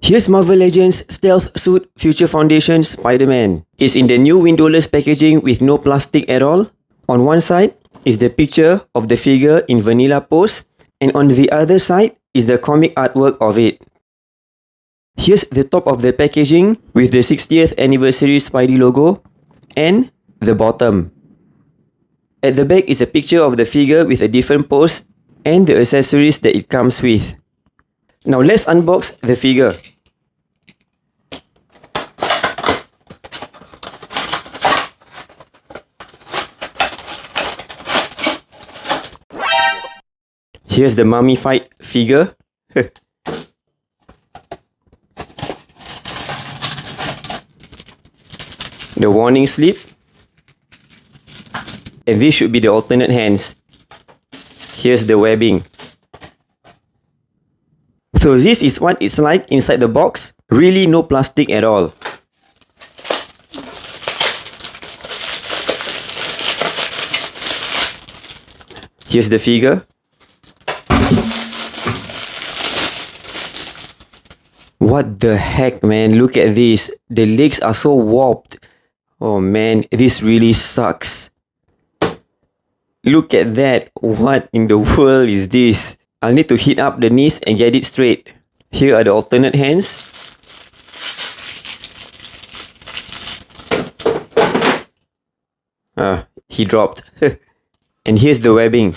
Here's Marvel Legends Stealth Suit Future Foundation Spider-Man. It's in the new windowless packaging with no plastic at all. On one side is the picture of the figure in vanilla pose, and on the other side is the comic artwork of it. Here's the top of the packaging with the 60th anniversary Spidey logo and the bottom. At the back is a picture of the figure with a different pose and the accessories that it comes with. Now let's unbox the figure. Here's the mummified figure. The warning slip. And this should be the alternate hands. Here's the webbing. So this is what it's like inside the box. Really no plastic at all. Here's the figure. What the heck, man? Look at this. The legs are so warped. Oh man, this really sucks. Look at that. What in the world is this? I'll need to heat up the knees and get it straight. Here are the alternate hands. He dropped. And here's the webbing.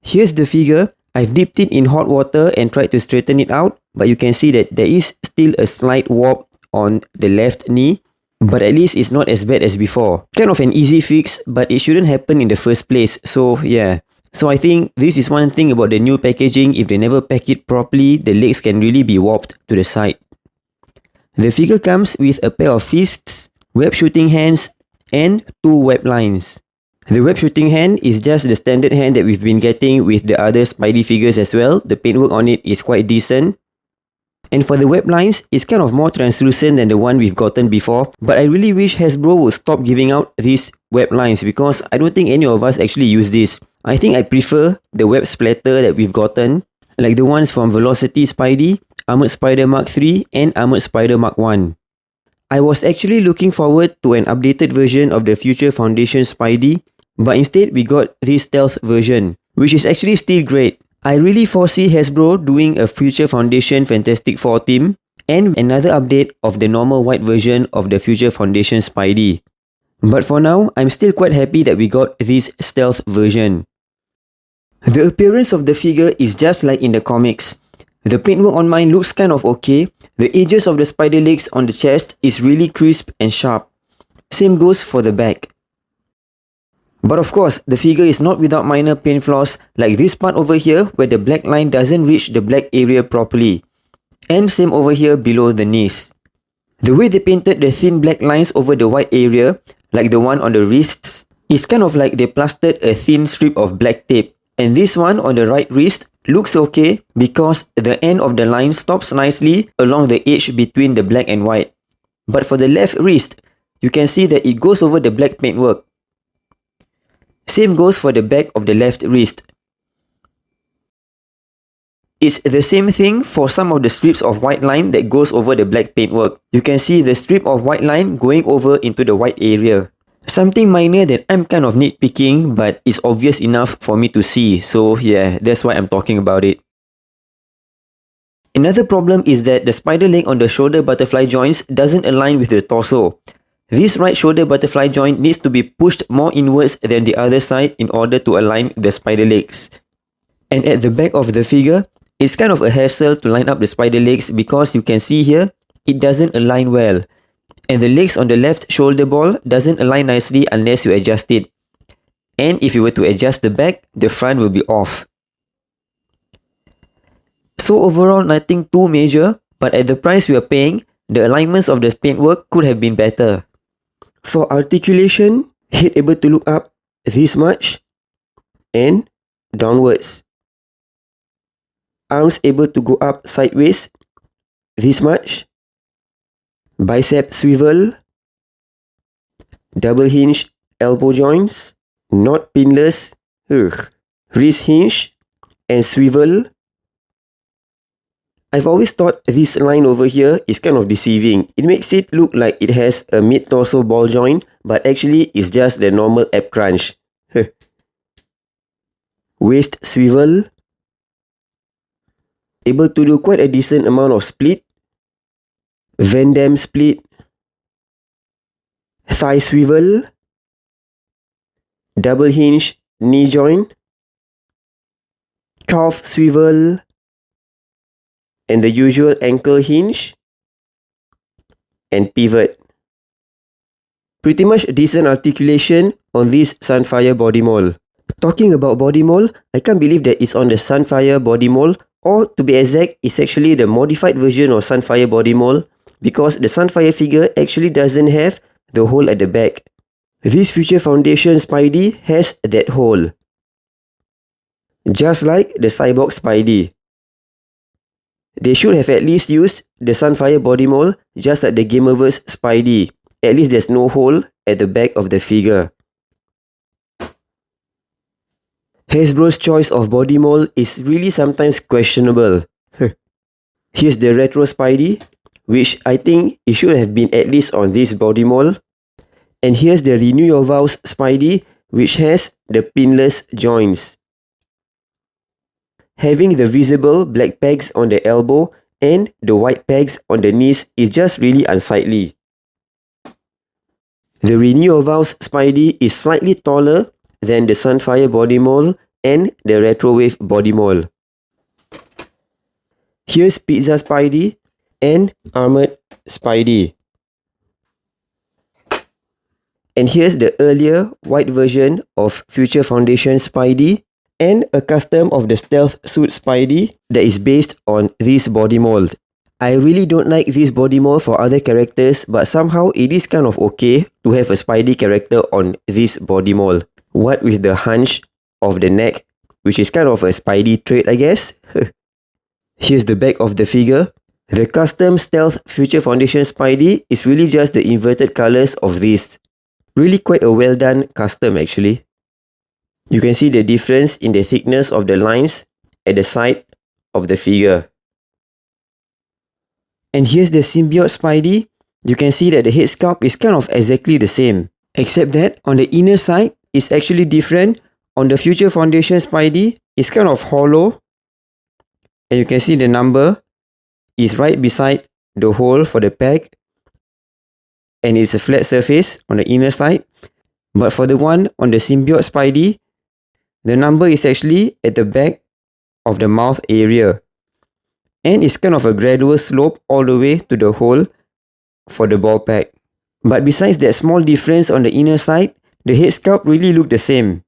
Here's the figure. I've dipped it in hot water and tried to straighten it out, but you can see that there is still a slight warp on the left knee, but at least it's not as bad as before. Kind of an easy fix, but it shouldn't happen in the first place, so yeah. So I think this is one thing about the new packaging. If they never pack it properly, the legs can really be warped to the side. The figure comes with a pair of fists, web shooting hands, and 2 web lines. The web shooting hand is just the standard hand that we've been getting with the other Spidey figures as well. The paintwork on it is quite decent. And for the web lines, it's kind of more translucent than the one we've gotten before. But I really wish Hasbro would stop giving out these web lines because I don't think any of us actually use this. I think I prefer the web splatter that we've gotten, like the ones from Velocity Spidey, Armored Spider Mark 3, and Armored Spider Mark 1. I was actually looking forward to an updated version of the Future Foundation Spidey, but instead we got this stealth version, which is actually still great. I really foresee Hasbro doing a Future Foundation Fantastic Four team and another update of the normal white version of the Future Foundation Spidey. But for now, I'm still quite happy that we got this stealth version. The appearance of the figure is just like in the comics. The paintwork on mine looks kind of okay. The edges of the spider legs on the chest is really crisp and sharp. Same goes for the back. But of course, the figure is not without minor paint flaws like this part over here where the black line doesn't reach the black area properly. And same over here below the knees. The way they painted the thin black lines over the white area, like the one on the wrists, is kind of like they plastered a thin strip of black tape. And this one on the right wrist looks okay because the end of the line stops nicely along the edge between the black and white. But for the left wrist, you can see that it goes over the black paintwork. Same goes for the back of the left wrist. It's the same thing for some of the strips of white line that goes over the black paintwork. You can see the strip of white line going over into the white area. Something minor that I'm kind of nitpicking, but it's obvious enough for me to see. So yeah, that's why I'm talking about it. Another problem is that the spider leg on the shoulder butterfly joints doesn't align with the torso. This right shoulder butterfly joint needs to be pushed more inwards than the other side in order to align the spider legs. And at the back of the figure, it's kind of a hassle to line up the spider legs because you can see here, it doesn't align well. And the legs on the left shoulder ball doesn't align nicely unless you adjust it. And if you were to adjust the back, the front will be off. So overall, nothing too major, but at the price we are paying, the alignments of the paintwork could have been better. For articulation, head able to look up this much and downwards. Arms able to go up sideways this much. Bicep swivel. Double hinge elbow joints. Not pinless. wrist hinge, and swivel. I've always thought this line over here is kind of deceiving. It makes it look like it has a mid-torso ball joint, but actually it's just the normal ab crunch. Waist swivel. Able to do quite a decent amount of split. Van Damme split. Thigh swivel. Double hinge knee joint. Calf swivel. And the usual ankle hinge. And pivot. Pretty much decent articulation on this Sunfire body mold. Talking about body mold, I can't believe that it's on the Sunfire body mold, or to be exact, it's actually the modified version of Sunfire body mold, because the Sunfire figure actually doesn't have the hole at the back. This Future Foundation Spidey has that hole. Just like the Cyborg Spidey. They should have at least used the Sunfire body mold just like the Gamerverse Spidey. At least there's no hole at the back of the figure. Hasbro's choice of body mold is really sometimes questionable. Here's the Retro Spidey, which I think it should have been at least on this body mold. And here's the Renew Your Vows Spidey, which has the pinless joints. Having the visible black pegs on the elbow and the white pegs on the knees is just really unsightly. The Renew Your Vows Spidey is slightly taller than the Sunfire body mold and the Retrowave body mold. Here's Pizza Spidey and Armored Spidey. And here's the earlier white version of Future Foundation Spidey and a custom of the Stealth Suit Spidey that is based on this body mold. I really don't like this body mold for other characters, but somehow it is kind of okay to have a Spidey character on this body mold. What with the hunch of the neck, which is kind of a Spidey trait, I guess. Here's the back of the figure. The custom Stealth Future Foundation Spidey is really just the inverted colors of this. Really quite a well done custom actually. You can see the difference in the thickness of the lines at the side of the figure. And here's the Symbiote Spidey. You can see that the head sculpt is kind of exactly the same, except that on the inner side, it's actually different. On the Future Foundation Spidey, it's kind of hollow. And you can see the number is right beside the hole for the peg. And it's a flat surface on the inner side. But for the one on the Symbiote Spidey, the number is actually at the back of the mouth area. And it's kind of a gradual slope all the way to the hole for the ball peg. But besides that small difference on the inner side, the head sculpt really looked the same.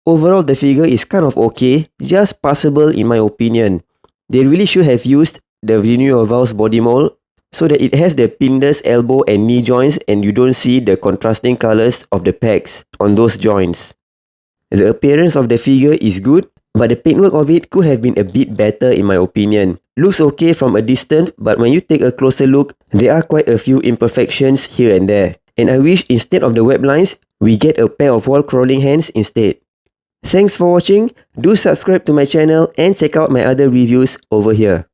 Overall, the figure is kind of okay, just passable in my opinion. They really should have used the Renew Your Vows body mold so that it has the pinless elbow and knee joints and you don't see the contrasting colors of the pegs on those joints. The appearance of the figure is good, but the paintwork of it could have been a bit better in my opinion. Looks okay from a distance, but when you take a closer look, there are quite a few imperfections here and there. And I wish instead of the web lines, we get a pair of wall crawling hands instead. Thanks for watching, do subscribe to my channel and check out my other reviews over here.